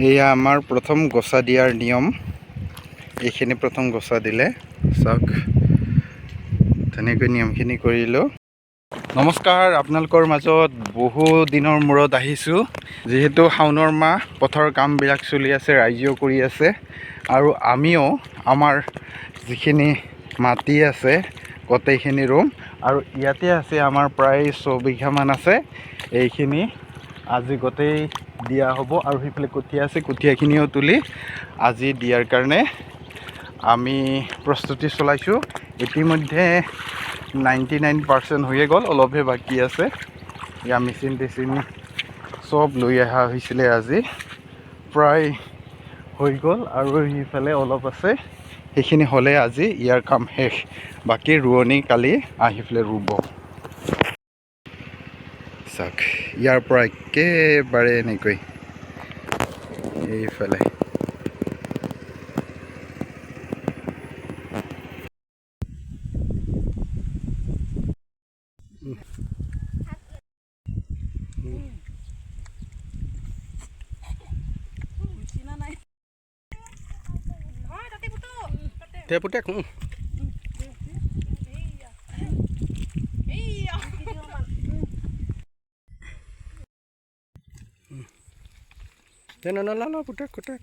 এয়া আমাৰ প্ৰথম গছা দিয়াৰ নিয়ম। এইখিনি প্ৰথম গছা দিলে চাওক ধুনীয়াকৈ নিয়মখিনি কৰিলোঁ। নমস্কাৰ, আপোনালোকৰ মাজত বহু দিনৰ মূৰত আহিছোঁ। যিহেতু শাওণৰ মাহ, পথৰ কামবিলাক চলি আছে, ৰাইজেও কৰি আছে আৰু আমিও আমাৰ যিখিনি মাটি আছে গোটেইখিনি ৰুম। আৰু ইয়াতে আছে আমাৰ প্ৰায় 6 বিঘামান আছে। এইখিনি আজি গোটেই দিয়া হ'ব আৰু সেইফালে কঠীয়া আছে, কঠীয়াখিনিও তুলি আজি দিয়াৰ কাৰণে আমি প্ৰস্তুতি চলাইছোঁ। ইতিমধ্যে 99% হৈয়ে গ'ল, অলপহে বাকী আছে। ইয়াৰ মেচিন টেচিন চব লৈ অহা হৈছিলে, আজি প্ৰায় হৈ গ'ল আৰু সেইফালে অলপ আছে। সেইখিনি হ'লে আজি ইয়াৰ কাম শেষ। বাকী ৰোৱনী কালি আহি পেলাই ৰুব। চাওক ইয়াৰ পৰা একেবাৰে এনেকৈ এইফালে পুতেক পুতেক